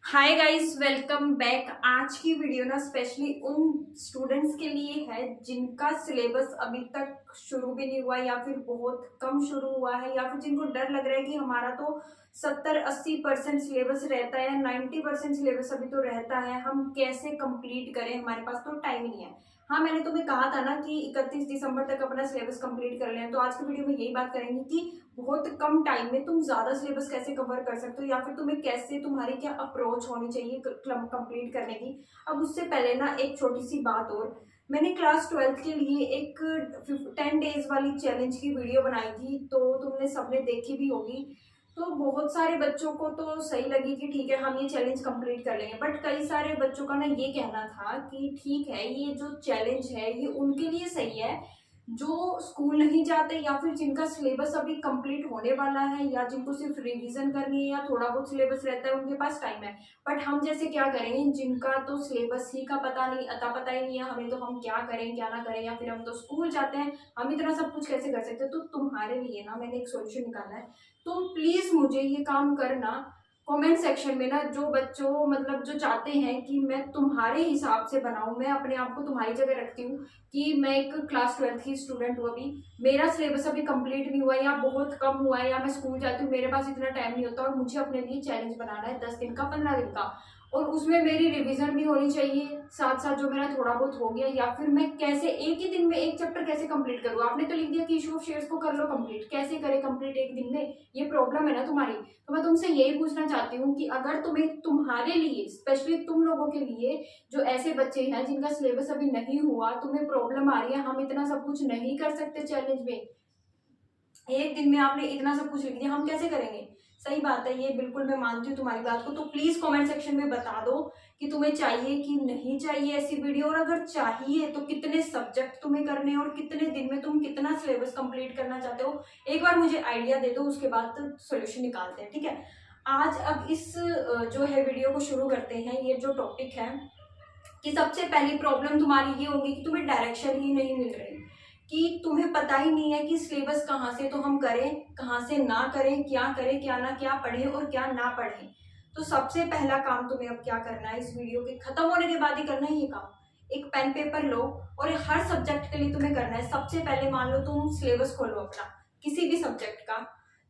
Hi guys, welcome back. आज की video ना स्पेशली उन स्टूडेंट्स के लिए है जिनका सिलेबस अभी तक शुरू भी नहीं हुआ या फिर बहुत कम शुरू हुआ है, या फिर जिनको डर लग रहा है कि हमारा तो 70-80% सिलेबस रहता है, 90% सिलेबस अभी तो रहता है, हम कैसे कंप्लीट करें, हमारे पास तो टाइम ही नहीं है। हाँ, मैंने तुम्हें कहा था ना कि 31 दिसंबर तक अपना सिलेबस कंप्लीट कर लें, तो आज की वीडियो में यही बात करेंगे कि बहुत कम टाइम में तुम ज्यादा सिलेबस कैसे कवर कर सकते हो, या फिर तुम्हें कैसे, तुम्हारी क्या अप्रोच होनी चाहिए कंप्लीट करने की। अब उससे पहले ना एक छोटी सी बात और, मैंने क्लास 12th के लिए एक 10 डेज वाली चैलेंज की वीडियो बनाई थी, तो तुमने सबने देखी भी होगी। तो बहुत सारे बच्चों को तो सही लगी कि ठीक है हम ये चैलेंज कंप्लीट कर लेंगे, बट कई सारे बच्चों का ना ये कहना था कि ठीक है ये जो चैलेंज है ये उनके लिए सही है जो स्कूल नहीं जाते, या फिर जिनका सिलेबस अभी कंप्लीट होने वाला है, या जिनको सिर्फ रिवीजन करनी है, या थोड़ा बहुत सिलेबस रहता है, उनके पास टाइम है। बट हम जैसे क्या करें जिनका तो सिलेबस ही का पता नहीं, अता पता ही नहीं है हमें, तो हम क्या करें क्या ना करें, या फिर हम तो स्कूल जाते हैं, हम इतना सब कुछ कैसे कर सकते हैं। तो तुम्हारे लिए ना मैंने एक सोल्यूशन निकाला है। तुम प्लीज मुझे ये काम करना, कमेंट सेक्शन में ना जो बच्चों मतलब जो चाहते हैं कि मैं तुम्हारे हिसाब से बनाऊं, मैं अपने आप को तुम्हारी जगह रखती हूँ कि मैं एक क्लास 12th की स्टूडेंट हूँ, अभी मेरा सिलेबस अभी कंप्लीट नहीं हुआ या बहुत कम हुआ है, या मैं स्कूल जाती हूँ, मेरे पास इतना टाइम नहीं होता और मुझे अपने लिए चैलेंज बनाना है 10 दिन का, 15 दिन का, और उसमें मेरी रिवीजन भी होनी चाहिए साथ साथ जो मेरा थोड़ा बहुत हो गया, या फिर मैं कैसे एक ही दिन में एक चैप्टर कैसे कंप्लीट करूँ। आपने तो लिख दिया कि इशू ऑफ शेयर्स को कर लो कंप्लीट, कैसे करें कंप्लीट एक दिन में, ये प्रॉब्लम है ना तुम्हारी। तो मैं तुमसे यही पूछना चाहती हूँ कि अगर तुम्हें, तुम्हारे लिए स्पेशली तुम लोगों के लिए जो ऐसे बच्चे हैं जिनका सिलेबस अभी नहीं हुआ, तुम्हें प्रॉब्लम आ रही है, हम इतना सब कुछ नहीं कर सकते चैलेंज में, एक दिन में आपने इतना सब कुछ लिख दिया, हम कैसे करेंगे। सही बात है, ये बिल्कुल मैं मानती हूँ तुम्हारी बात को। तो प्लीज कमेंट सेक्शन में बता दो कि तुम्हें चाहिए कि नहीं चाहिए ऐसी वीडियो, और अगर चाहिए तो कितने सब्जेक्ट तुम्हें करने हैं और कितने दिन में तुम कितना सिलेबस कंप्लीट करना चाहते हो। एक बार मुझे आइडिया दे दो, उसके बाद सोल्यूशन निकालते हैं, ठीक है। आज अब इस जो है वीडियो को शुरू करते हैं। ये जो टॉपिक है कि सबसे पहली प्रॉब्लम तुम्हारी ये होगी कि तुम्हें डायरेक्शन ही नहीं मिल रही, कि तुम्हें पता ही नहीं है कि सिलेबस कहाँ से तो हम करें, कहाँ से ना करें, क्या ना क्या पढ़े और क्या ना पढ़े। तो सबसे पहला काम तुम्हें अब क्या करना है, इस वीडियो के खत्म होने के बाद ही करना है ये काम। एक पेन पेपर लो और हर सब्जेक्ट के लिए तुम्हें करना है। सबसे पहले मान लो तुम सिलेबस खोलो अपना किसी भी सब्जेक्ट का,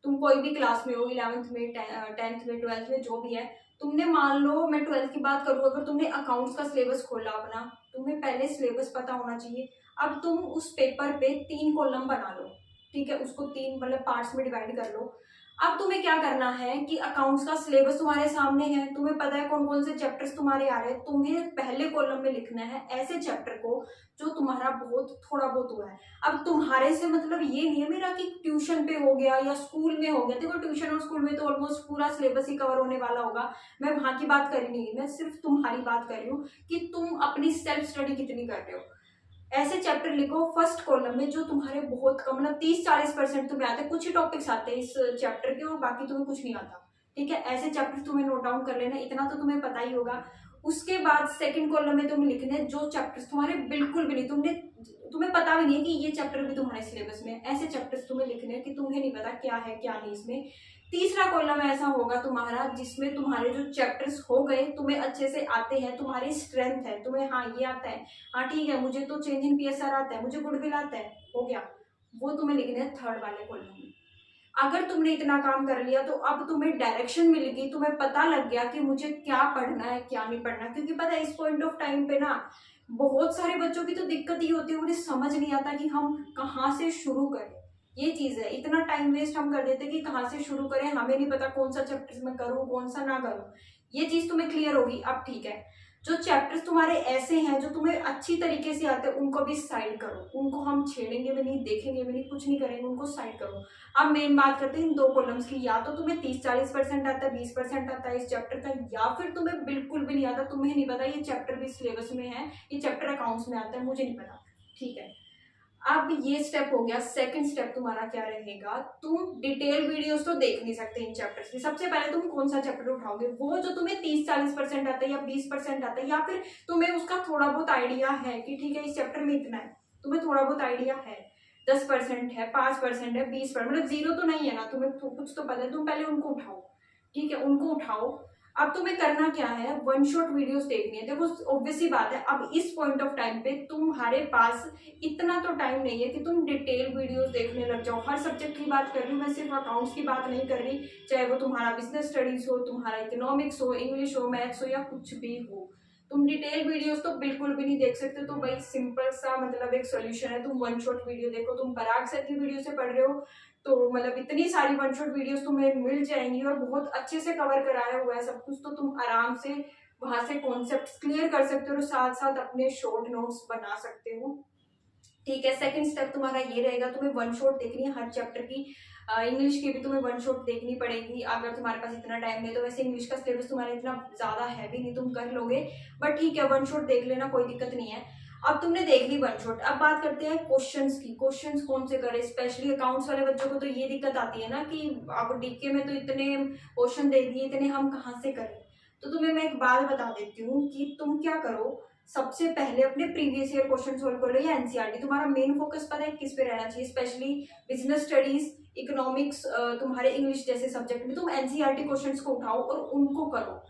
तुम कोई भी क्लास में हो, 11th में, 10th में, 12th में, जो भी है। तुमने मान लो, मैं 12th की बात करूँ, अगर तुमने अकाउंट्स का सिलेबस खोला अपना, तुम्हें पहले सिलेबस पता होना चाहिए। अब तुम उस पेपर पे 3 कॉलम बना लो, ठीक है, उसको 3 मतलब पार्ट्स में डिवाइड कर लो। अब तुम्हें क्या करना है कि अकाउंट्स का सिलेबस तुम्हारे सामने है, तुम्हें पता है कौन कौन से चैप्टर्स तुम्हारे आ रहे हैं, तुम्हें पहले कॉलम में लिखना है ऐसे चैप्टर को जो तुम्हारा बहुत थोड़ा बहुत हुआ है। अब तुम्हारे से मतलब ये नहीं है मेरा कि ट्यूशन पे हो गया या स्कूल में हो गया, देखो ट्यूशन और स्कूल में तो ऑलमोस्ट पूरा सिलेबस ही कवर होने वाला होगा, मैं वहां की बात कर रही नहीं, मैं सिर्फ तुम्हारी बात कर रही हूँ कि तुम अपनी सेल्फ स्टडी कितनी कर रहे हो। ऐसे चैप्टर लिखो फर्स्ट कॉलम में जो तुम्हारे बहुत कम, मतलब 30-40% तुम्हें आते हैं, कुछ ही टॉपिक्स आते हैं इस चैप्टर के और बाकी तुम्हें कुछ नहीं आता, ठीक है। ऐसे चैप्टर तुम्हें नोट डाउन कर लेना, इतना तो तुम्हें पता ही होगा। उसके बाद सेकंड कॉलम में तुम्हें लिखने जो चैप्टर्स तुम्हारे बिल्कुल भी नहीं, तुम्हें पता भी नहीं है कि ये चैप्टर भी तुम्हारे सिलेबस में है, ऐसे चैप्टर्स तुम्हें लिखने हैं कि तुम्हें नहीं पता क्या है क्या नहीं इसमें। तीसरा कॉलम ऐसा होगा तुम्हारा जिसमें तुम्हारे जो चैप्टर्स हो गए तुम्हें अच्छे से आते हैं, तुम्हारी स्ट्रेंथ है, तुम्हें हाँ ये आता है, हाँ ठीक है मुझे तो चेंज इन पीएसआर आता है, मुझे गुडविल आता है, हो गया, वो तुम्हें लिखने है थर्ड वाले कॉलम में। अगर तुमने इतना काम कर लिया तो अब तुम्हें डायरेक्शन मिल गई, तुम्हें पता लग गया कि मुझे क्या पढ़ना है क्या नहीं पढ़ना। क्योंकि पता है इस पॉइंट ऑफ टाइम पे ना बहुत सारे बच्चों की तो दिक्कत ही होती है, उन्हें समझ नहीं आता कि हम कहाँ से शुरू करें। ये चीज है, इतना टाइम वेस्ट हम कर देते कि कहाँ से शुरू करें, हमें नहीं पता कौन सा चैप्टर में करूँ कौन सा ना करूँ। ये चीज तुम्हें क्लियर होगी अब, ठीक है। जो चैप्टर्स तुम्हारे ऐसे हैं जो तुम्हें अच्छी तरीके से आते हैं उनको भी साइड करो, उनको हम छेड़ेंगे भी नहीं, देखेंगे भी नहीं, कुछ नहीं करेंगे, उनको साइड करो। अब मेन बात करते हैं इन 2 कॉलम्स की, या तो तुम्हें 30-40% आता है, 20% आता है इस चैप्टर का, या फिर तुम्हें बिल्कुल भी नहीं आता, तुम्हें नहीं पता ये चैप्टर भी सिलेबस में है, ये चैप्टर अकाउंट्स में आता है, मुझे नहीं पता, ठीक है। अब ये स्टेप हो गया। सेकंड स्टेप तुम्हारा क्या रहेगा, तुम डिटेल वीडियोस तो देख नहीं सकते इन चैप्टर्स की। सबसे पहले तुम कौन सा चैप्टर उठाओगे, वो जो तुम्हें 30-40% आता है या 20% आता है, या फिर तुम्हें उसका थोड़ा बहुत आइडिया है कि ठीक है इस चैप्टर में इतना है, तुम्हें थोड़ा बहुत आइडिया है, 10% है, 5% है, 20%, मतलब जीरो तो नहीं है ना, तुम्हें कुछ तो पता है, तुम पहले उनको उठाओ, ठीक है, उनको उठाओ। अब तुम्हें करना क्या है, वन शॉट वीडियोस देखनी है। देखो ऑब्वियस सी बात है, अब इस पॉइंट ऑफ टाइम पे तुम्हारे पास इतना तो टाइम नहीं है कि तुम डिटेल वीडियोस देखने लग जाओ। हर सब्जेक्ट की बात कर रही हूँ मैं, सिर्फ अकाउंट्स की बात नहीं कर रही, चाहे वो तुम्हारा बिजनेस स्टडीज हो, तुम्हारा इकोनॉमिक्स हो, इंग्लिश हो, मैथ्स हो, या कुछ भी हो। तुम डिटेल वीडियोस तो बिल्कुल भी नहीं देख सकते। तो भाई सिंपल सा मतलब एक सोल्यूशन है, तुम वन शॉट वीडियो देखो। तुम पराग सर की वीडियो से पढ़ रहे हो तो मतलब इतनी सारी वन शॉट वीडियोस तुम्हें मिल जाएंगी और बहुत अच्छे से कवर कराया हुआ है सब कुछ। तो तुम आराम से वहां से कॉन्सेप्ट्स क्लियर कर सकते हो और साथ साथ अपने शॉर्ट नोट्स बना सकते हो। ठीक है, सेकंड स्टेप तुम्हारा ये रहेगा, तुम्हें वन शॉट देखनी है हर चैप्टर की। इंग्लिश की भी तुम्हें वन शॉट देखनी पड़ेगी अगर तुम्हारे पास इतना टाइम नहीं। तो वैसे इंग्लिश का सिलेबस तुम्हारा इतना ज्यादा हैवी नहीं, तुम कर लोगे, बट ठीक है वन शॉट देख लेना, कोई दिक्कत नहीं है। अब तुमने देख ली वन शॉट, अब बात करते हैं क्वेश्चंस की। क्वेश्चंस कौन से करें, स्पेशली अकाउंट्स वाले बच्चों को तो ये दिक्कत आती है ना कि अब डीके में तो इतने क्वेश्चन दे दिए, इतने हम कहाँ से करें। तो तुम्हें मैं एक बात बता देती हूँ कि तुम क्या करो, सबसे पहले अपने प्रीवियस ईयर क्वेश्चन सोल्व कर लो या एनसीईआरटी। तुम्हारा मेन फोकस पता है किस पे रहना चाहिए, स्पेशली बिजनेस स्टडीज, इकोनॉमिक्स, तुम्हारे इंग्लिश जैसे सब्जेक्ट में तुम एनसीईआरटी क्वेश्चंस को उठाओ और उनको करो।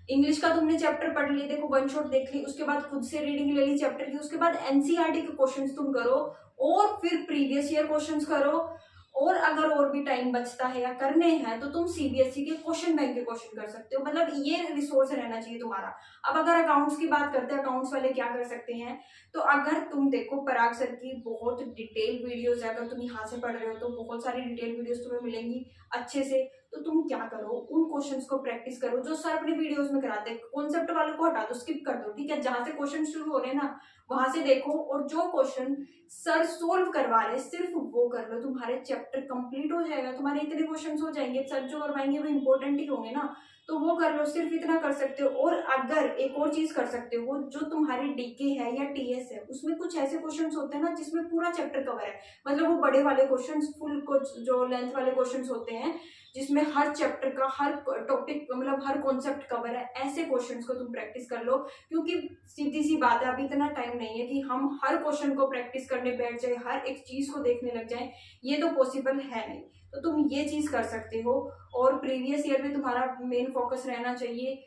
इंग्लिश का तुमने चैप्टर पढ़ लिया, देखो वन शॉट देख ली, उसके बाद खुद से रीडिंग ले ली चैप्टर की, उसके बाद एनसीईआरटी के क्वेश्चंस तुम करो और फिर प्रीवियस ईयर क्वेश्चंस करो। और अगर और भी टाइम बचता है या करने हैं तो तुम सीबीएसई के क्वेश्चन बैंक के क्वेश्चन कर सकते हो। मतलब ये रिसोर्स रहना चाहिए तुम्हारा। अब अगर अकाउंट्स की बात करते हैं, अकाउंट्स वाले क्या कर सकते हैं, तो अगर तुम देखो पराग सर की बहुत डिटेल वीडियोस है, अगर तुम यहाँ से पढ़ रहे हो तो बहुत सारी डिटेल वीडियोस तुम्हें मिलेंगी अच्छे से। तो तुम क्या करो, उन क्वेश्चंस को प्रैक्टिस करो जो सर अपने वीडियोस में कराते हैं। कॉन्सेप्ट वालों को हटा दो, स्किप कर दो, ठीक है। जहां से क्वेश्चन शुरू हो रहे हैं ना वहां से देखो, और जो क्वेश्चन सर सोल्व करवा रहे सिर्फ वो कर लो, तुम्हारे चैप्टर कंप्लीट हो जाएगा। तुम्हारे इतने क्वेश्चंस हो जाएंगे, सर जो करवाएंगे वो इंपॉर्टेंट ही होंगे ना, तो वो कर लो, सिर्फ इतना कर सकते हो। और अगर एक और चीज कर सकते हो, जो तुम्हारी डीके है या टीएस है उसमें कुछ ऐसे क्वेश्चंस होते हैं ना जिसमें पूरा चैप्टर कवर है, मतलब वो बड़े वाले क्वेश्चंस, फुल जो लेंथ वाले क्वेश्चंस होते हैं जिसमें हर चैप्टर का हर टॉपिक मतलब हर कॉन्सेप्ट कवर है, ऐसे क्वेश्चंस को तुम प्रैक्टिस कर लो। क्योंकि सीधी सी बात है, अभी इतना टाइम नहीं है कि हम हर क्वेश्चन को प्रैक्टिस करने बैठ जाए, हर एक चीज को देखने लग जाए, ये तो पॉसिबल है नहीं। तो तुम ये चीज कर सकते हो और प्रीवियस ईयर में तुम्हारा मेन फोकस रहना चाहिए।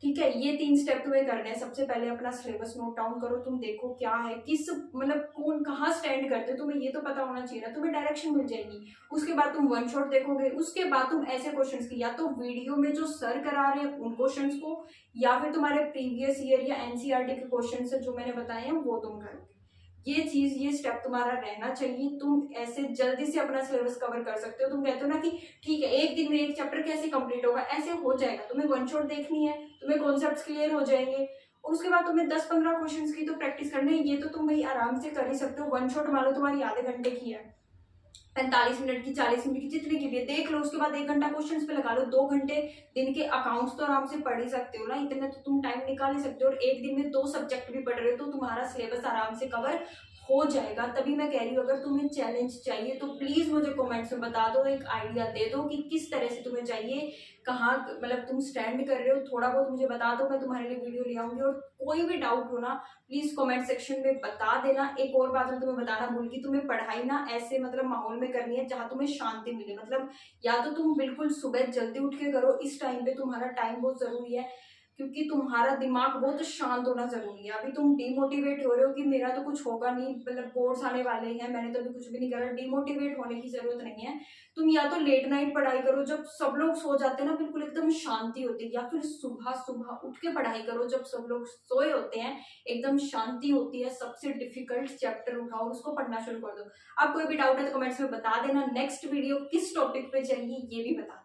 ठीक है, ये 3 स्टेप तुम्हें करने हैं। सबसे पहले अपना सिलेबस नोट डाउन करो, तुम देखो क्या है, किस मतलब कौन कहाँ स्टैंड करते हो, तुम्हें ये तो पता होना चाहिए ना, तुम्हें डायरेक्शन मिल जाएगी। उसके बाद तुम वन शॉट देखोगे, उसके बाद तुम ऐसे क्वेश्चंस की या तो वीडियो में जो सर करा रहे हैं उन क्वेश्चंस को, या फिर तुम्हारे प्रीवियस ईयर या एनसीईआरटी के क्वेश्चन जो मैंने बताए हैं वो तुम करोगे। ये चीज, ये स्टेप तुम्हारा रहना चाहिए। तुम ऐसे जल्दी से अपना सिलेबस कवर कर सकते हो। तुम कहते हो ना कि ठीक है एक दिन में एक चैप्टर कैसे कंप्लीट होगा, ऐसे हो जाएगा। तुम्हें वन शॉट देखनी है, तुम्हें कॉन्सेप्ट्स क्लियर हो जाएंगे और उसके बाद तुम्हें 10-15 क्वेश्चंस की तो प्रैक्टिस करनी है। ये तो तुम भाई आराम से कर ही सकते हो। वन शॉट मान लो तुम्हारी आधे घंटे की है, 45 मिनट की, 40 मिनट की, जितनी की भी है, देख लो। उसके बाद 1 घंटा क्वेश्चंस पे लगा लो, 2 घंटे दिन के अकाउंट्स तो आराम से पढ़ ही सकते हो ना, इतने तो तुम टाइम निकाल ही सकते हो। और एक दिन में 2 सब्जेक्ट भी पढ़ रहे हो तो तुम्हारा सिलेबस आराम से कवर हो जाएगा। तभी मैं कह रही हूँ अगर तुम्हें चैलेंज चाहिए तो प्लीज मुझे कमेंट्स में बता दो, एक आइडिया दे दो कि किस तरह से तुम्हें चाहिए, कहाँ मतलब तुम स्टैंड कर रहे हो, थोड़ा बहुत मुझे बता दो, मैं तुम्हारे लिए वीडियो ले आऊंगी। और कोई भी डाउट हो ना प्लीज कमेंट सेक्शन में बता देना। एक और बात मैं तुम्हें बताना भूल गई, तुम्हें पढ़ाई ना ऐसे मतलब माहौल में करनी है जहाँ तुम्हें शांति मिले। मतलब या तो तुम बिल्कुल सुबह जल्दी उठ के करो, इस टाइम पे तुम्हारा टाइम बहुत जरूरी है, क्योंकि तुम्हारा दिमाग बहुत शांत होना जरूरी है। अभी तुम डिमोटिवेट हो रहे हो कि मेरा तो कुछ होगा नहीं, मतलब बोर्ड्स आने वाले हैं, मैंने तो अभी कुछ भी नहीं करा, डिमोटिवेट होने की जरूरत नहीं है। तुम या तो लेट नाइट पढ़ाई करो जब सब लोग सो जाते हैं ना, बिल्कुल एकदम शांति होती है, या फिर सुबह सुबह उठ के पढ़ाई करो जब सब लोग सोए होते हैं, एकदम शांति होती है। सबसे डिफिकल्ट चैप्टर उठाओ, उसको पढ़ना शुरू कर दो। अब कोई भी डाउट है तो कमेंट्स में बता देना। नेक्स्ट वीडियो किस टॉपिक पे चाहिए ये भी बता देना।